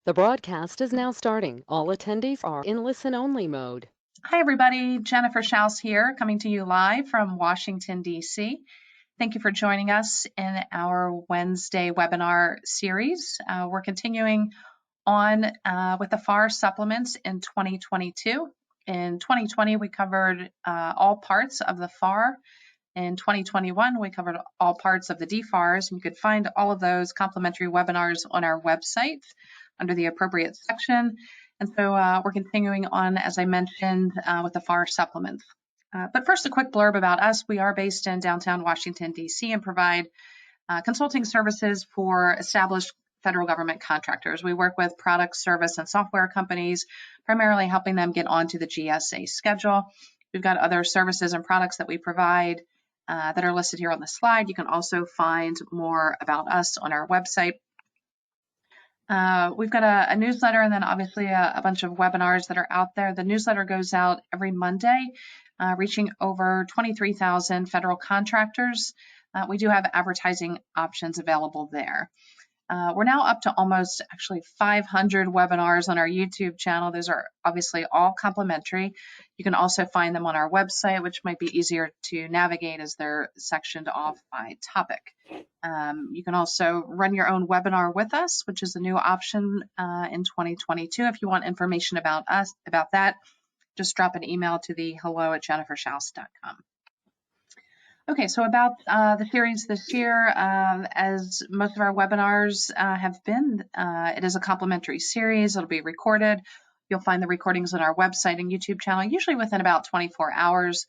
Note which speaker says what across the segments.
Speaker 1: The broadcast is now starting. All attendees are in listen-only mode.
Speaker 2: Hi, everybody. Jennifer Schaus here, coming to you live from Washington, D.C. Thank you for joining us in our Wednesday webinar series. We're continuing on with the FAR supplements in 2022. In 2020, we covered all parts of the FAR. In 2021, we covered all parts of the DFARS, and you could find all of those complimentary webinars on our website under the appropriate section. And so we're continuing on, as I mentioned, with the FAR supplements. But first, a quick blurb about us. We are based in downtown Washington, D.C. and provide consulting services for established federal government contractors. We work with product, service, and software companies, primarily helping them get onto the GSA schedule. We've got other services and products that we provide that are listed here on the slide. You can also find more about us on our website. We've got a newsletter and then obviously a bunch of webinars that are out there. The newsletter goes out every Monday, reaching over 23,000 federal contractors. We do have advertising options available there. We're now up to almost actually 500 webinars on our YouTube channel. Those are obviously all complimentary. You can also find them on our website, which might be easier to navigate as they're sectioned off by topic. You can also run your own webinar with us, which is a new option in 2022. If you want information about us, about that, just drop an email to the hello@jenniferschaus.com. Okay, so about the series this year, as most of our webinars have been, it is a complimentary series. It'll be recorded. You'll find the recordings on our website and YouTube channel, usually within about 24 hours.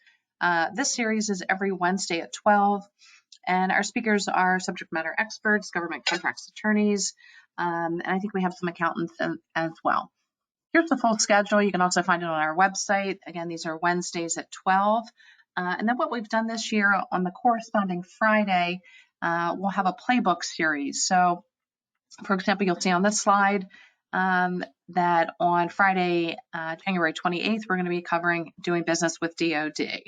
Speaker 2: This series is every Wednesday at 12, and our speakers are subject matter experts, government contracts attorneys, and I think we have some accountants as well. Here's the full schedule. You can also find it on our website. Again, these are Wednesdays at 12. And then what we've done this year on the corresponding Friday, we'll have a playbook series. So, for example, you'll see on this slide that on Friday, January 28th, we're going to be covering doing business with DOD.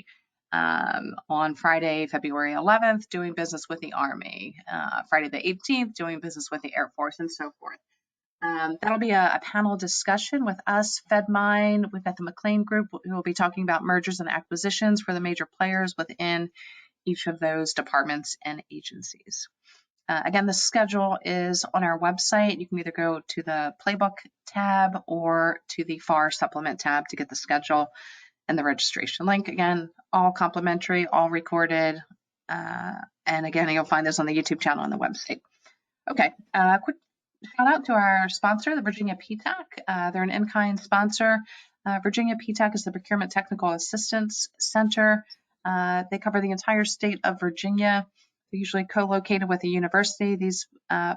Speaker 2: On Friday, February 11th, doing business with the Army. Friday the 18th, doing business with the Air Force, and so forth. That'll be a panel discussion with us, FedMine. We've got the McLean Group who will be talking about mergers and acquisitions for the major players within each of those departments and agencies. Again, the schedule is on our website. You can either go to the Playbook tab or to the FAR Supplement tab to get the schedule and the registration link. Again, all complimentary, all recorded. And again, you'll find this on the YouTube channel and the website. Okay, quick shout out to our sponsor, the Virginia PTAC. They're an in-kind sponsor. Virginia PTAC is the Procurement Technical Assistance Center. They cover the entire state of Virginia. They're usually co-located with a university. These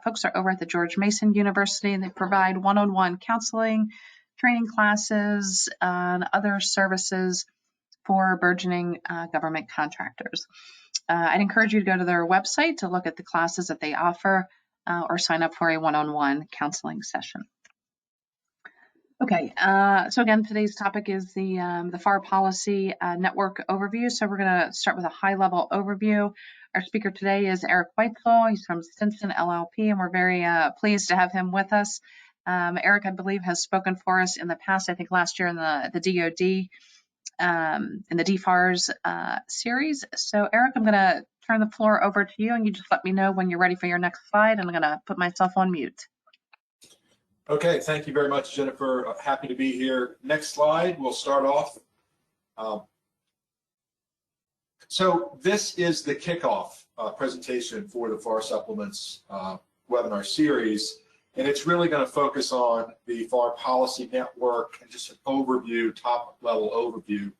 Speaker 2: folks are over at the George Mason University, and they provide one-on-one counseling, training classes, and other services for burgeoning government contractors. I'd encourage you to go to their website to look at the classes that they offer. Or sign up for a one-on-one counseling session. Okay, so again, today's topic is the FAR policy network overview. So we're going to start with a high-level overview. Our speaker today is Eric Weitzel. He's from Stinson LLP, and we're very pleased to have him with us. Eric, I believe, has spoken for us in the past, I think last year in the DoD, in the DFARS series. So Eric, I'm going to turn the floor over to you, and you just let me know when you're ready for your next slide, and I'm going to put myself on mute.
Speaker 3: Okay, thank you very much, Jennifer. Happy to be here. Next slide, we'll start off. So this is the kickoff presentation for the FAR Supplements webinar series, and it's really going to focus on the FAR policy network and just an overview, top-level overview.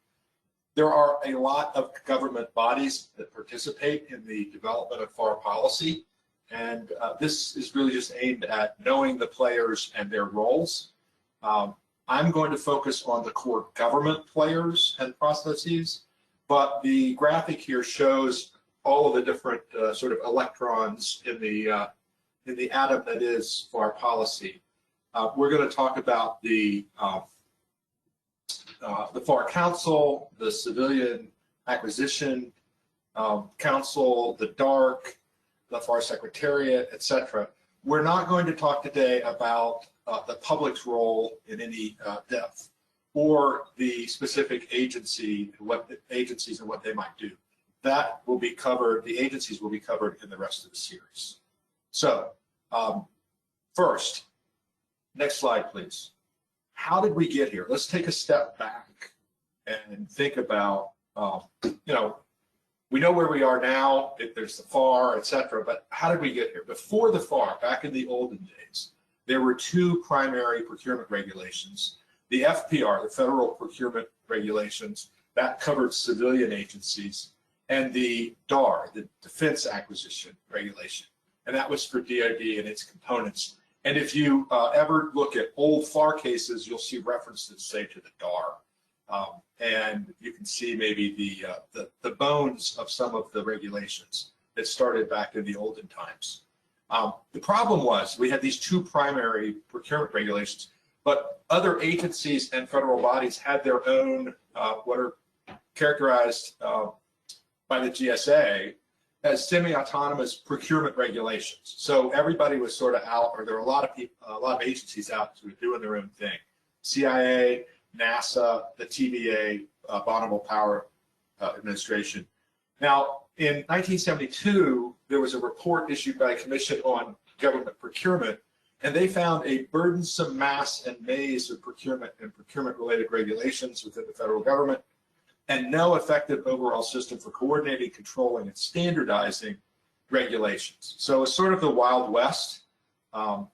Speaker 3: There are a lot of government bodies that participate in the development of FAR policy, and this is really just aimed at knowing the players and their roles. I'm going to focus on the core government players and processes, but the graphic here shows all of the different sort of electrons in the atom that is FAR policy. We're going to talk about the FAR Council, the Civilian Acquisition Council, the DARC, the FAR Secretariat, etc. We're not going to talk today about the public's role in any depth, or the specific agency, what the agencies and what they might do. That will be covered, the agencies will be covered in the rest of the series. So first, next slide, please. How did we get here? Let's take a step back and think about, we know where we are now, if there's the FAR, et cetera, but how did we get here? Before the FAR, back in the olden days, there were two primary procurement regulations. The FPR, the Federal Procurement Regulations, that covered civilian agencies, and the DAR, the Defense Acquisition Regulation, and that was for DoD and its components. And if you ever look at old FAR cases, you'll see references, say, to the DAR. And you can see maybe the bones of some of the regulations that started back in the olden times. The problem was we had these two primary procurement regulations, but other agencies and federal bodies had their own, what are characterized by the GSA as semi-autonomous procurement regulations. So everybody was sort of out, or there were a lot of people, a lot of agencies out sort of doing their own thing. CIA, NASA, the TVA, Bonneville Power Administration. Now, in 1972, there was a report issued by a commission on government procurement, and they found a burdensome mass and maze of procurement and procurement-related regulations within the federal government, and no effective overall system for coordinating, controlling, and standardizing regulations. So it's sort of the Wild West.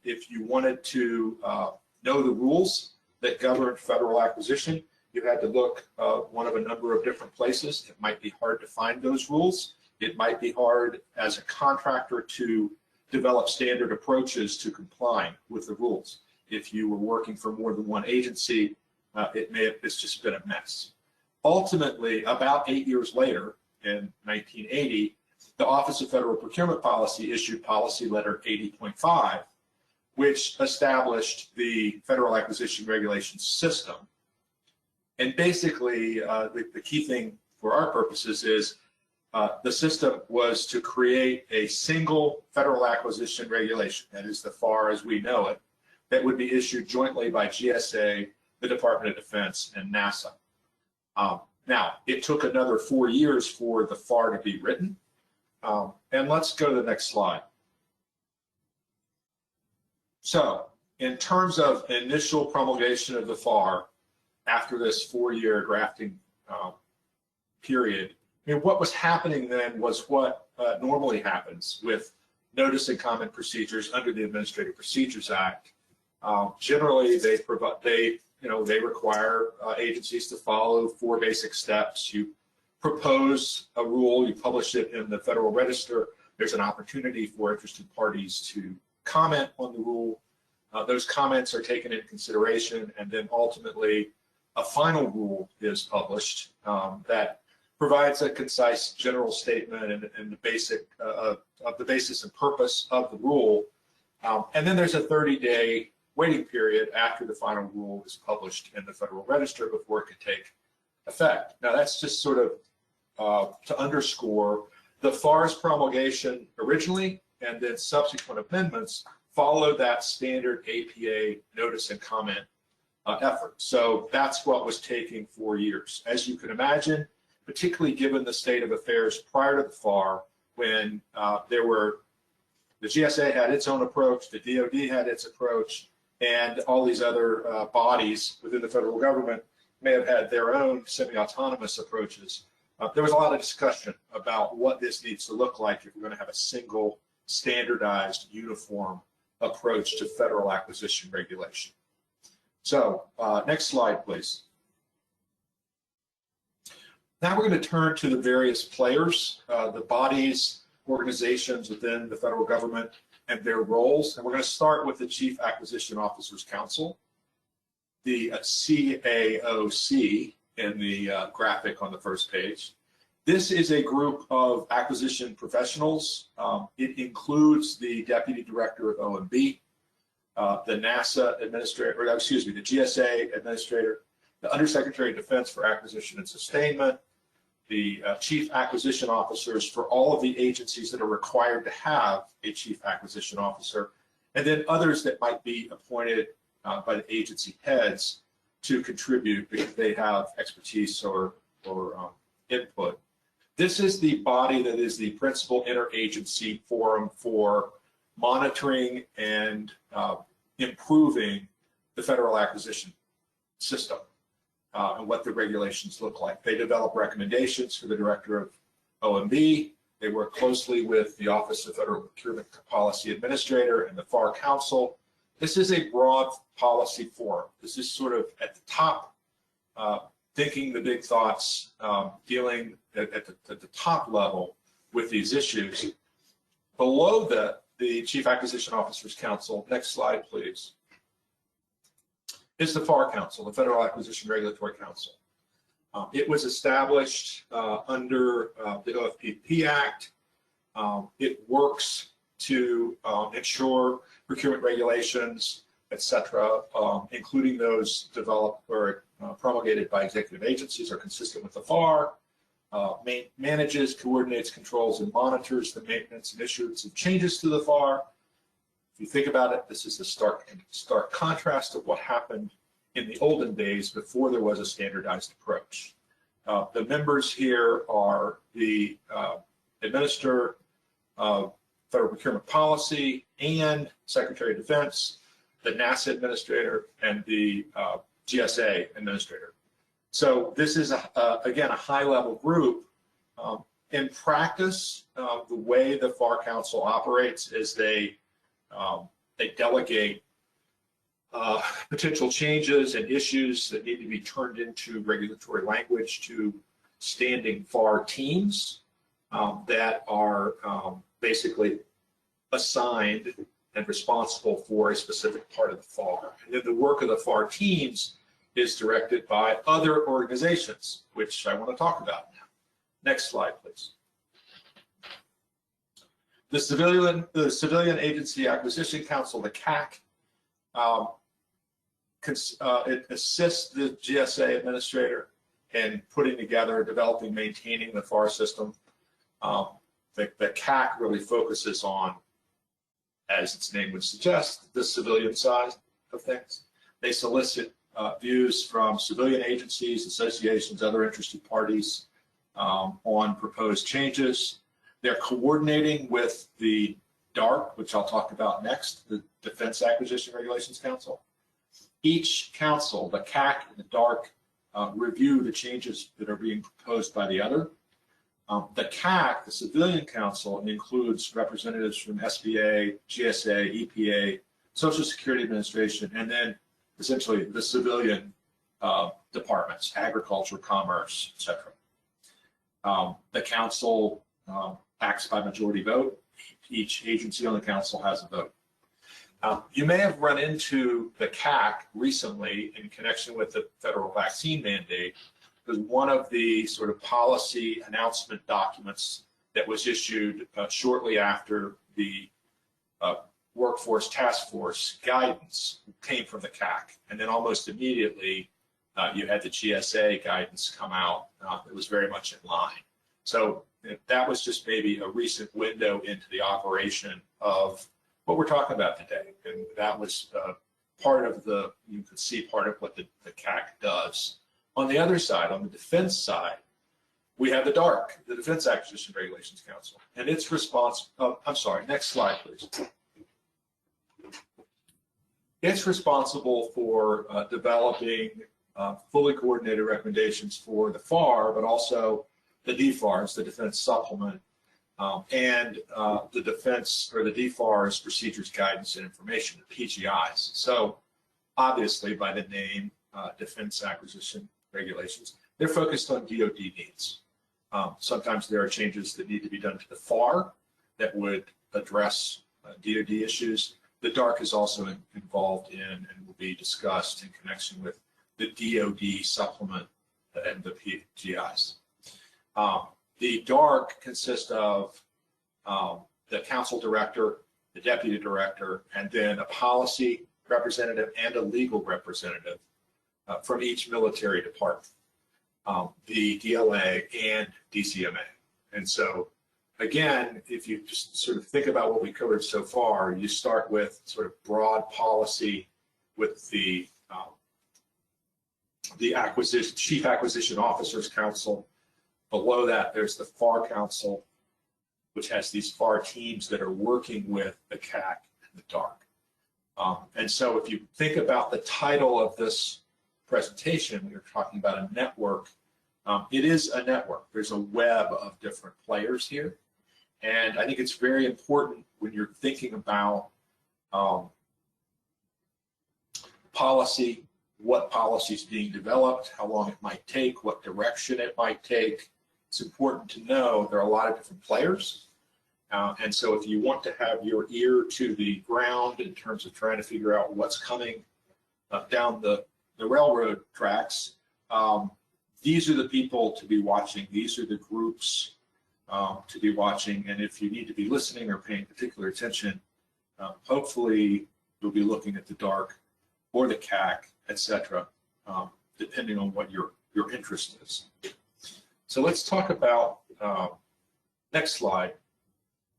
Speaker 3: If you wanted to know the rules that govern federal acquisition, you had to look one of a number of different places. It might be hard to find those rules. It might be hard as a contractor to develop standard approaches to complying with the rules. If you were working for more than one agency, it's just been a mess. Ultimately, about 8 years later, in 1980, the Office of Federal Procurement Policy issued Policy Letter 80.5, which established the Federal Acquisition Regulations System. And basically, the key thing for our purposes is the system was to create a single Federal Acquisition Regulation, that is the FAR as we know it, that would be issued jointly by GSA, the Department of Defense, and NASA. Now, it took another 4 years for the FAR to be written. And let's go to the next slide. So, in terms of initial promulgation of the FAR, after this 4-year drafting period, I mean, what was happening then was what normally happens with notice and comment procedures under the Administrative Procedures Act. Generally, they require agencies to follow 4 basic steps. You propose a rule, you publish it in the Federal Register. There's an opportunity for interested parties to comment on the rule. Those comments are taken into consideration, and then ultimately a final rule is published that provides a concise general statement and the basic of the basis and purpose of the rule. And then there's a 30-day waiting period after the final rule is published in the Federal Register before it can take effect. Now, that's just sort of to underscore the FAR's promulgation originally, and then subsequent amendments follow that standard APA notice and comment effort. So that's what was taking 4 years. As you can imagine, particularly given the state of affairs prior to the FAR, when the GSA had its own approach, the DoD had its approach, and all these other bodies within the federal government may have had their own semi-autonomous approaches. There was a lot of discussion about what this needs to look like if we're going to have a single, standardized, uniform approach to federal acquisition regulation. So, next slide, please. Now we're going to turn to the various players, the bodies, organizations within the federal government and their roles. And we're going to start with the Chief Acquisition Officers Council, the CAOC in the graphic on the first page. This is a group of acquisition professionals. It includes the Deputy Director of OMB, the NASA Administrator, or excuse me, the GSA Administrator, the Undersecretary of Defense for Acquisition and Sustainment, the Chief Acquisition Officers for all of the agencies that are required to have a Chief Acquisition Officer, and then others that might be appointed by the agency heads to contribute because they have expertise or input. This is the body that is the principal interagency forum for monitoring and improving the federal acquisition system and what the regulations look like. They develop recommendations for the director of OMB. They work closely with the Office of Federal Procurement Policy Administrator and the FAR Council. This is a broad policy forum. This is sort of at the top, thinking the big thoughts, dealing at the top level with these issues. Below that, the Chief Acquisition Officers Council, next slide please, is the FAR Council, the Federal Acquisition Regulatory Council. It was established under the OFPP Act. It works to ensure procurement regulations, et cetera, including those developed or promulgated by executive agencies, are consistent with the FAR, manages, coordinates, controls, and monitors the maintenance and issuance of changes to the FAR. If you think about it, this is a stark contrast of what happened in the olden days before there was a standardized approach. The members here are the Administrator of Federal Procurement Policy and Secretary of Defense, the NASA Administrator, and the GSA Administrator. So this is, again, a high-level group. In practice, the way the FAR Council operates is they delegate potential changes and issues that need to be turned into regulatory language to standing FAR teams that are basically assigned and responsible for a specific part of the FAR. And then the work of the FAR teams is directed by other organizations, which I want to talk about now. Next slide, please. The Civilian Agency Acquisition Council, the CAC, it assists the GSA administrator in putting together, developing, maintaining the FAR system. The CAC really focuses on, as its name would suggest, the civilian side of things. They solicit views from civilian agencies, associations, other interested parties on proposed changes. They're coordinating with the DARC, which I'll talk about next, the Defense Acquisition Regulations Council. Each council, the CAC and the DARC, review the changes that are being proposed by the other. The CAC, the Civilian Council, includes representatives from SBA, GSA, EPA, Social Security Administration, and then essentially the civilian departments, agriculture, commerce, etc. The council acts by majority vote. Each agency on the council has a vote. You may have run into the CAC recently in connection with the federal vaccine mandate, because one of the sort of policy announcement documents that was issued shortly after the Workforce Task Force guidance came from the CAC. And then almost immediately, you had the GSA guidance come out that was very much in line. So that was just maybe a recent window into the operation of what we're talking about today. And that was part of the, you could see part of what the CAC does. On the other side, on the defense side, we have the DARC, the Defense Acquisition Regulations Council, and its response, I'm sorry, next slide, please. It's responsible for developing fully coordinated recommendations for the FAR, but also the DFARS, the Defense Supplement, and the Defense or the DFARS Procedures, Guidance, and Information, the PGIS. So obviously by the name Defense Acquisition Regulations, they're focused on DoD needs. Sometimes there are changes that need to be done to the FAR that would address DoD issues. The DARC is also involved in and will be discussed in connection with the DoD supplement and the PGIs. The DARC consists of the council director, the deputy director, and then a policy representative and a legal representative from each military department, the DLA and DCMA. And so, again, if you just sort of think about what we covered so far, you start with sort of broad policy with the Chief Acquisition Officers Council. Below that, there's the FAR Council, which has these FAR teams that are working with the CAC and the DARC. And so if you think about the title of this presentation, we are talking about a network. It is a network. There's a web of different players here. And I think it's very important when you're thinking about policy, what policy is being developed, how long it might take, what direction it might take. It's important to know there are a lot of different players. And so if you want to have your ear to the ground in terms of trying to figure out what's coming down the railroad tracks, these are the people to be watching. These are the groups to be watching. And if you need to be listening or paying particular attention, hopefully you'll be looking at the DARC or the CAC, etc., depending on what your interest is. So let's talk about, next slide.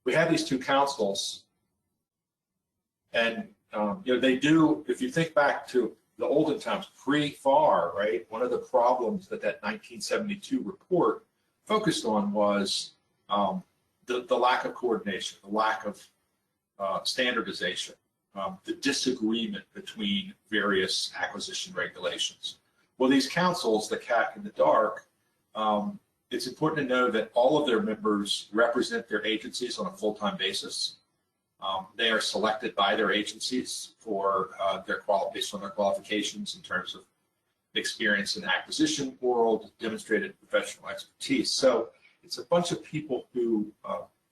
Speaker 3: We have these two councils, and they do, if you think back to the olden times, pre-FAR, right, one of the problems that 1972 report focused on was the lack of coordination, the lack of standardization, the disagreement between various acquisition regulations. Well, these councils, the CAC and the DARC, it's important to know that all of their members represent their agencies on a full-time basis. They are selected by their agencies for based on their qualifications in terms of experience in the acquisition world, demonstrated professional expertise. So it's a bunch of people who,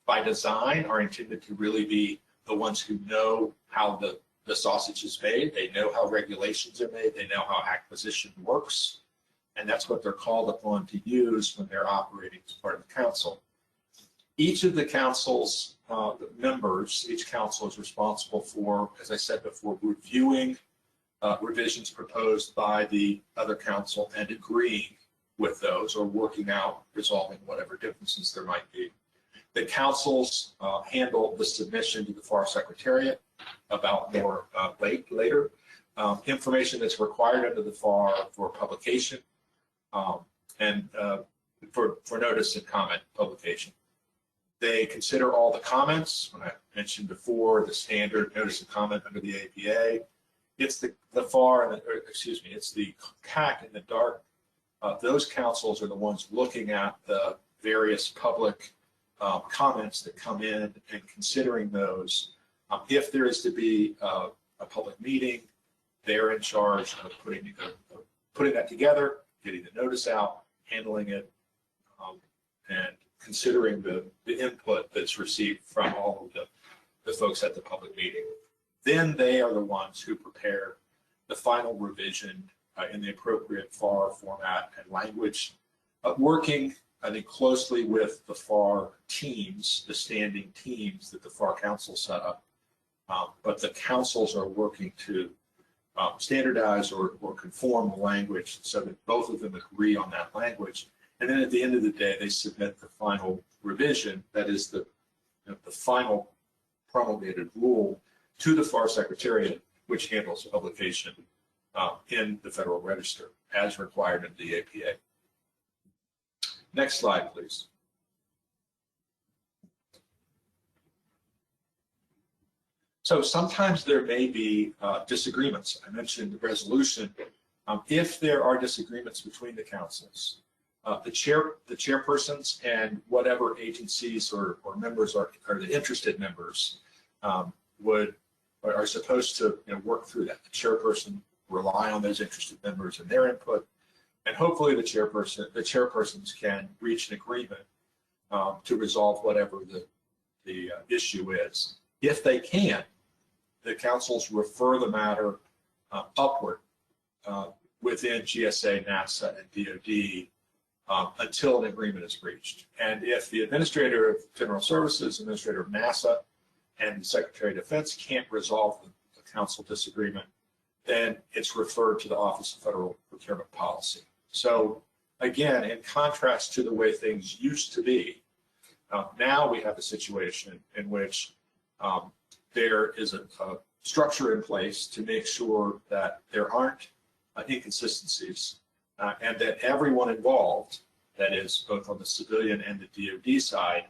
Speaker 3: by design, are intended to really be the ones who know how the sausage is made. They know how regulations are made. They know how acquisition works. And that's what they're called upon to use when they're operating as part of the council. Each of the council's members, each council is responsible for, as I said before, reviewing revisions proposed by the other council and agreeing with those, or working out, resolving whatever differences there might be. The councils handle the submission to the FAR Secretariat about more later. Information that's required under the FAR for publication and for notice and comment publication. They consider all the comments. When I mentioned before, the standard notice and comment under the APA. It's the FAR, and it's the CAC and the DARC. Those councils are the ones looking at the various public comments that come in and considering those. If there is to be a public meeting, they're in charge of putting that together, getting the notice out, handling it, and considering the input that's received from all of the folks at the public meeting. Then they are the ones who prepare the final revision in the appropriate FAR format and language, working, I think, closely with the FAR teams, the standing teams that the FAR Council set up. But the councils are working to standardize or conform the language so that both of them agree on that language. And then at the end of the day, they submit the final revision, that is the final promulgated rule, to the FAR Secretariat, which handles publication in the Federal Register as required in the APA. Next slide, please. So sometimes there may be disagreements. I mentioned the resolution. If there are disagreements between the councils, the chairpersons and whatever agencies or members are the interested members are supposed to work through that. The chairperson rely on those interested members and their input, and hopefully the chairpersons can reach an agreement to resolve whatever the issue is. If they can, the councils refer the matter upward within GSA, NASA, and DoD until an agreement is reached. And if the Administrator of General Services, Administrator of NASA, and the Secretary of Defense can't resolve the council disagreement, then it's referred to the Office of Federal Procurement Policy. So again, in contrast to the way things used to be, now we have a situation in which there is structure in place to make sure that there aren't inconsistencies and that everyone involved, that is both on the civilian and the DoD side,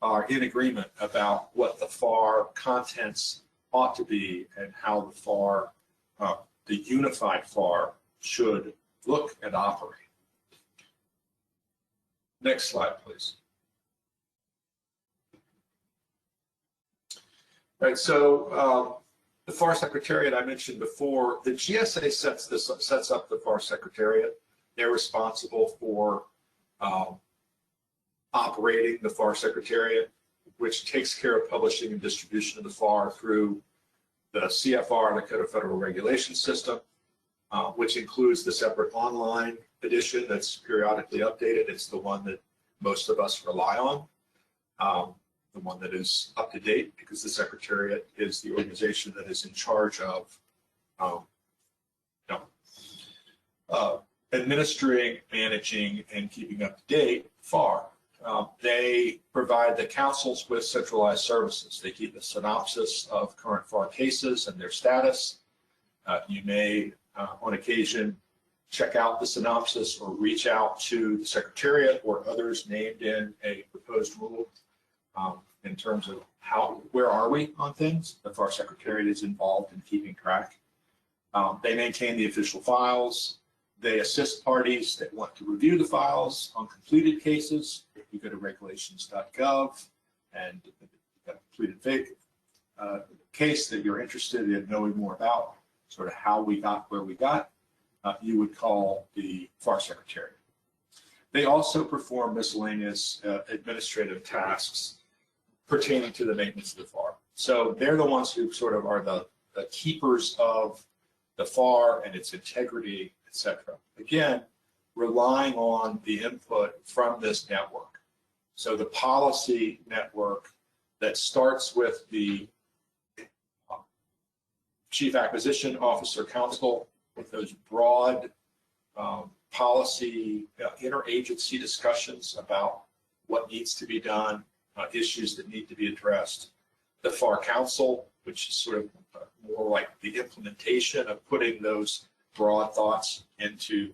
Speaker 3: are in agreement about what the FAR contents ought to be and how the FAR, the unified FAR, should look and operate. Next slide, please. All right, so the FAR Secretariat I mentioned before, the GSA sets up the FAR Secretariat. They're responsible for operating the FAR Secretariat, which takes care of publishing and distribution of the FAR through the CFR, the Code of Federal Regulations system, which includes the separate online edition that's periodically updated. It's the one that most of us rely on, the one that is up to date, because the Secretariat is the organization that is in charge of administering, managing, and keeping up to date FAR. They provide the councils with centralized services. They keep a synopsis of current FAR cases and their status. You may, on occasion, check out the synopsis or reach out to the Secretariat or others named in a proposed rule in terms of where are we on things. The FAR Secretariat is involved in keeping track. They maintain the official files. They assist parties that want to review the files on completed cases. You go to regulations.gov and a completed case that you're interested in knowing more about, sort of how we got where we got, you would call the FAR Secretariat. They also perform miscellaneous administrative tasks pertaining to the maintenance of the FAR. So they're the ones who sort of are the keepers of the FAR and its integrity, etc. Again, relying on the input from this network. So the policy network that starts with the Chief Acquisition Officer Council with those broad policy interagency discussions about what needs to be done, issues that need to be addressed. The FAR Council, which is sort of more like the implementation of putting those broad thoughts into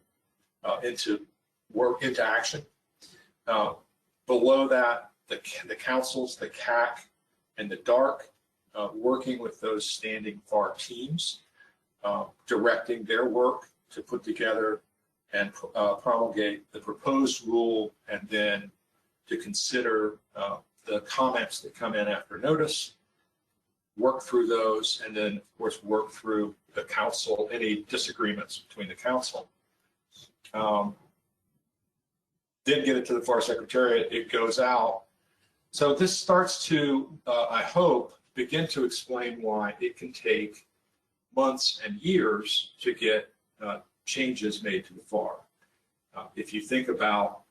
Speaker 3: action. Below that, the councils, the CAC, and the DARC, working with those standing FAR teams, directing their work to put together and promulgate the proposed rule, and then to consider the comments that come in after notice, work through those, and then, of course, work through the council, any disagreements between the council. Then get it to the FAR Secretariat, it goes out. So this starts to, I hope, begin to explain why it can take months and years to get changes made to the FAR. If you think about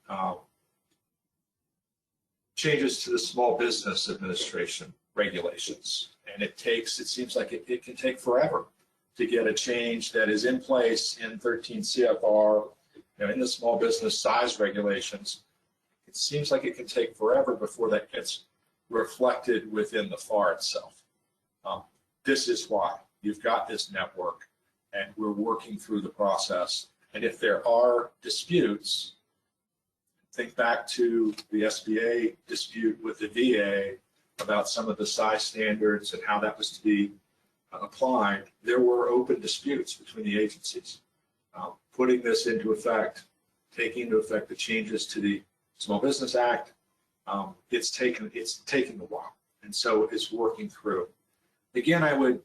Speaker 3: changes to the Small Business Administration regulations, and it seems like it can take forever to get a change that is in place in 13 CFR, in the small business size regulations. It seems like it can take forever before that gets reflected within the FAR itself. This is why you've got this network, and we're working through the process. And if there are disputes, think back to the SBA dispute with the VA about some of the size standards and how that was to be applied. There were open disputes between the agencies. Putting this into effect, taking into effect the changes to the Small Business Act, it's taken a while, and so it's working through. Again, I would,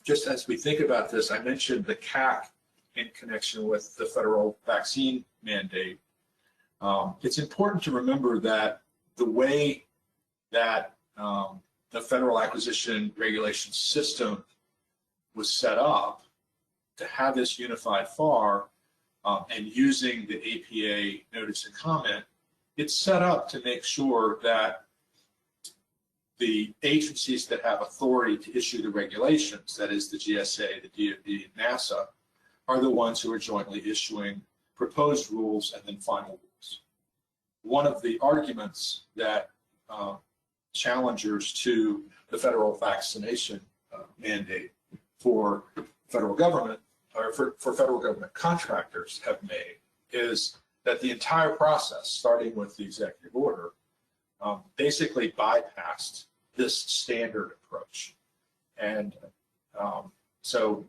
Speaker 3: just as we think about this, I mentioned the CAC in connection with the federal vaccine mandate. It's important to remember that the way that the federal acquisition regulation system was set up to have this unified FAR and using the APA notice and comment, it's set up to make sure that the agencies that have authority to issue the regulations, that is the GSA, the DoD, and NASA, are the ones who are jointly issuing proposed rules and then final rules. One of the arguments that challengers to the federal vaccination mandate for federal government, or for federal government contractors have made, is that the entire process, starting with the executive order, basically bypassed this standard approach. And so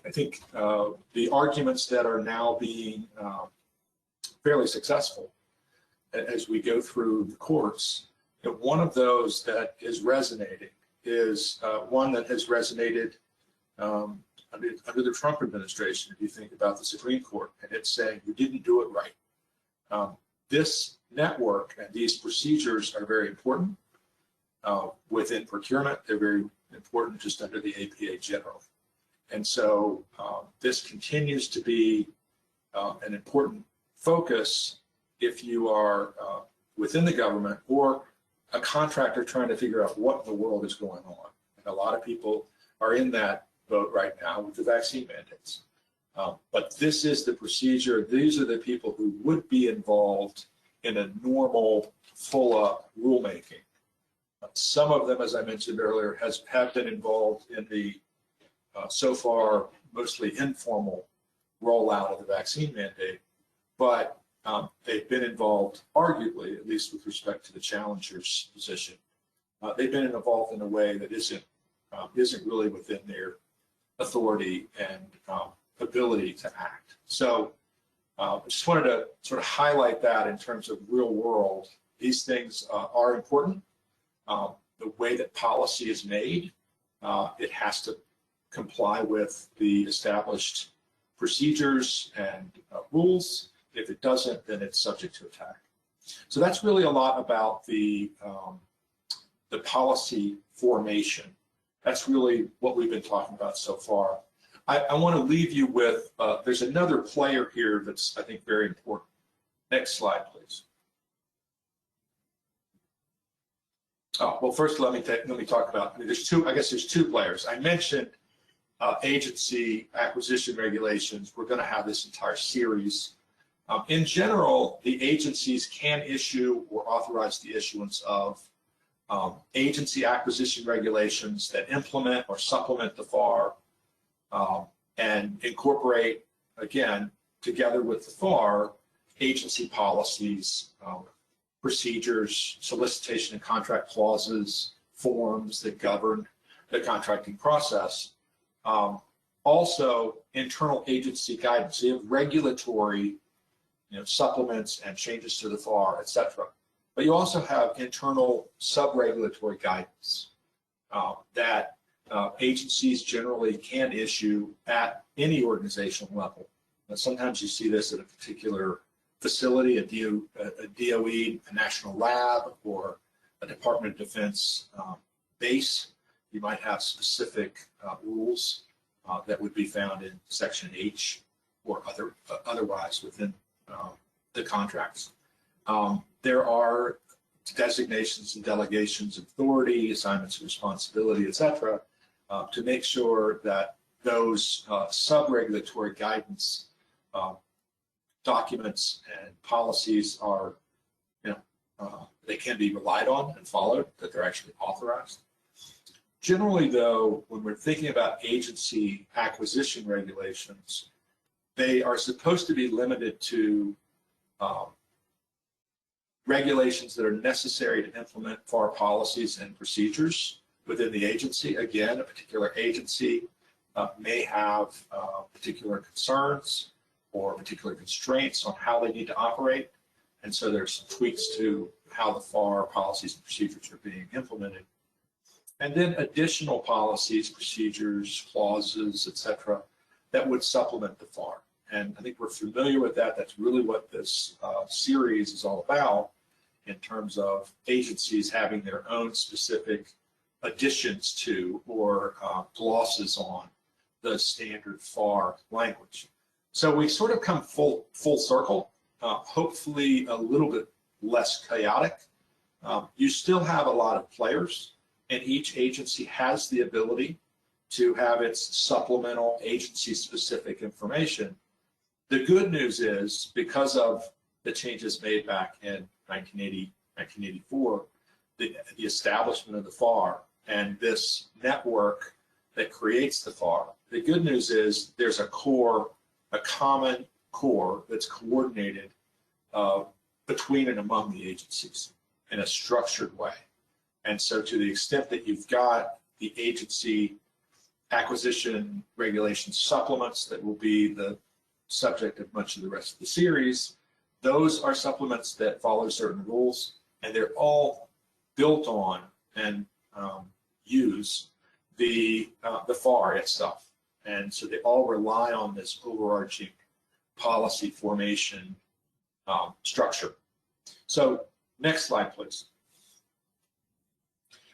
Speaker 3: I think the arguments that are now being fairly successful as we go through the courts, one of those that is resonating is one that has resonated under the Trump administration. If you think about the Supreme Court, and it's saying you didn't do it right. This network and these procedures are very important within procurement. They're very important just under the APA generally. And so this continues to be an important focus if you are within the government or a contractor trying to figure out what in the world is going on. And a lot of people are in that boat right now with the vaccine mandates. But this is the procedure. These are the people who would be involved in a normal, full-up rulemaking. Some of them, as I mentioned earlier, have been involved in the so far mostly informal rollout of the vaccine mandate, but they've been involved, arguably, at least with respect to the challenger's position, they've been involved in a way that isn't really within their authority and ability to act. So I just wanted to sort of highlight that in terms of real world. These things are important. The way that policy is made, it has to comply with the established procedures and rules. If it doesn't, then it's subject to attack. So that's really a lot about the policy formation. That's really what we've been talking about so far. I want to leave you with, there's another player here that's, I think, very important. Next slide, please. Well, first, let me talk about, I guess there's two players. I mentioned agency acquisition regulations. We're going to have this entire series. In general, the agencies can issue or authorize the issuance of agency acquisition regulations that implement or supplement the FAR and incorporate, again, together with the FAR, agency policies, procedures, solicitation and contract clauses, forms that govern the contracting process. Also, internal agency guidance. So you have regulatory supplements and changes to the FAR, et cetera. But you also have internal sub-regulatory guidance that agencies generally can issue at any organizational level. Now, sometimes you see this at a particular facility, a DOE, a national lab, or a Department of Defense base. You might have specific rules that would be found in Section H or otherwise within the contracts. There are designations and delegations of authority, assignments of responsibility, et cetera, to make sure that those sub-regulatory guidance documents and policies are, they can be relied on and followed, that they're actually authorized. Generally, though, when we're thinking about agency acquisition regulations, they are supposed to be limited to regulations that are necessary to implement FAR policies and procedures within the agency. Again, a particular agency may have particular concerns or particular constraints on how they need to operate. And so there's some tweaks to how the FAR policies and procedures are being implemented. And then additional policies, procedures, clauses, et cetera, that would supplement the FAR. And I think we're familiar with that. That's really what this series is all about in terms of agencies having their own specific additions to or glosses on the standard FAR language. So we sort of come full circle, hopefully a little bit less chaotic. You still have a lot of players, and each agency has the ability to have its supplemental agency-specific information. The good news is, because of the changes made back in 1980, 1984, the establishment of the FAR and this network that creates the FAR. The good news is there's a core, a common core that's coordinated between and among the agencies in a structured way. And so to the extent that you've got the agency acquisition regulation supplements that will be the subject of much of the rest of the series, those are supplements that follow certain rules, and they're all built on and use the FAR itself. And so they all rely on this overarching policy formation structure. So next slide, please.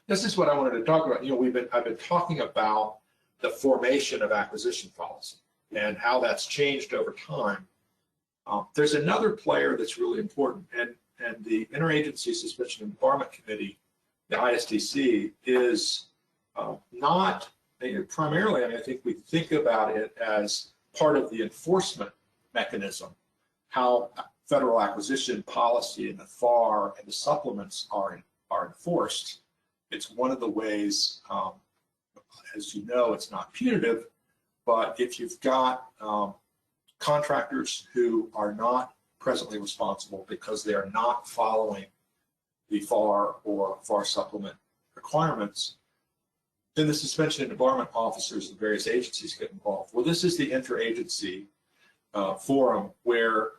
Speaker 3: This is what I wanted to talk about. I've been talking about the formation of acquisition policy and how that's changed over time. There's another player that's really important, and the Interagency Suspension and Debarment Committee, the ISDC, is not primarily, I think we think about it as part of the enforcement mechanism, how federal acquisition policy and the FAR and the supplements are enforced. It's one of the ways, as you know, it's not punitive, but if you've got contractors who are not presently responsible because they are not following the FAR or FAR supplement requirements, then the suspension and debarment officers of various agencies get involved. Well, this is the interagency forum where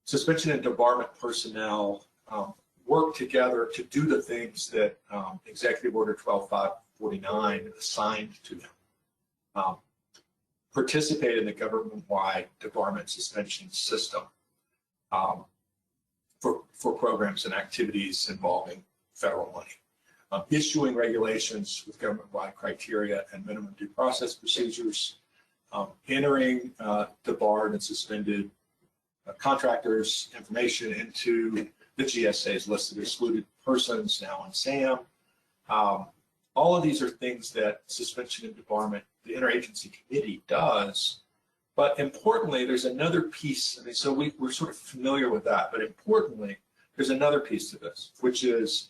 Speaker 3: suspension and debarment personnel work together to do the things that Executive Order 12549 assigned to them. Participate in the government-wide debarment suspension system for programs and activities involving federal money. Issuing regulations with government-wide criteria and minimum due process procedures, entering debarred and suspended contractors' information into the GSA's list of excluded persons, now in SAM. All of these are things that suspension and debarment, the Interagency Committee, does. But importantly, there's another piece. I mean, so we're sort of familiar with that, but importantly, there's another piece to this, which is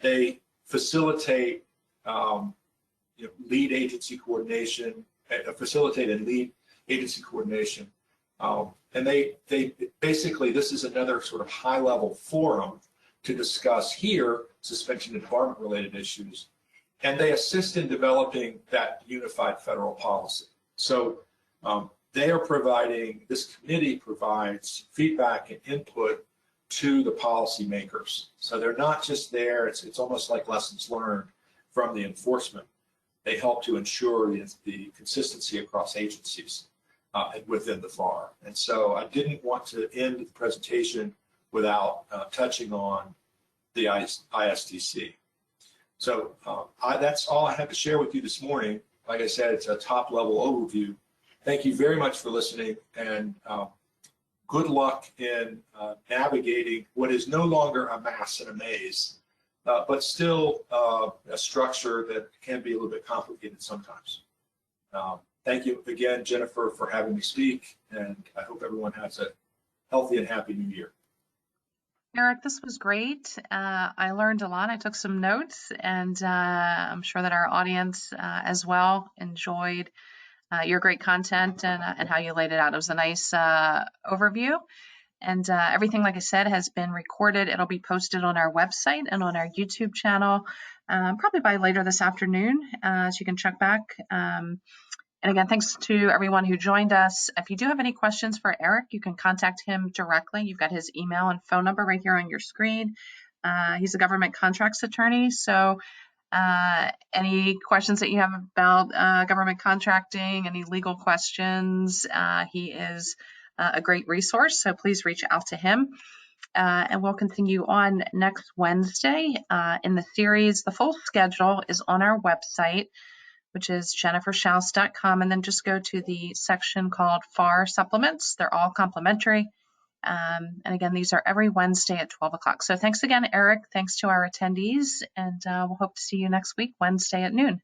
Speaker 3: they facilitate lead agency coordination, facilitate and lead agency coordination. And they basically, this is another sort of high-level forum to discuss here suspension and debarment related issues, and they assist in developing that unified federal policy. So they are providing, this committee provides feedback and input to the policymakers. So they're not just there, it's almost like lessons learned from the enforcement. They help to ensure the consistency across agencies and within the FAR. And so I didn't want to end the presentation without touching on the ISDC. So that's all I have to share with you this morning. Like I said, it's a top-level overview. Thank you very much for listening, and good luck in navigating what is no longer a mass and a maze, but still a structure that can be a little bit complicated sometimes. Thank you again, Jennifer, for having me speak, and I hope everyone has a healthy and happy new year.
Speaker 2: Eric, this was great. I learned a lot. I took some notes, and I'm sure that our audience as well enjoyed your great content and how you laid it out. It was a nice overview. And everything, like I said, has been recorded. It'll be posted on our website and on our YouTube channel probably by later this afternoon, so you can check back. And again, thanks to everyone who joined us. If you do have any questions for Eric, you can contact him directly. You've got his email and phone number right here on your screen. He's a government contracts attorney, so any questions that you have about government contracting, any legal questions, he is a great resource, so please reach out to him. And we'll continue on next Wednesday in the series. The full schedule is on our website, which is jenniferschaus.com, and then just go to the section called FAR Supplements. They're all complimentary. And again, these are every Wednesday at 12 o'clock. So thanks again, Eric. Thanks to our attendees, and we'll hope to see you next week, Wednesday at noon.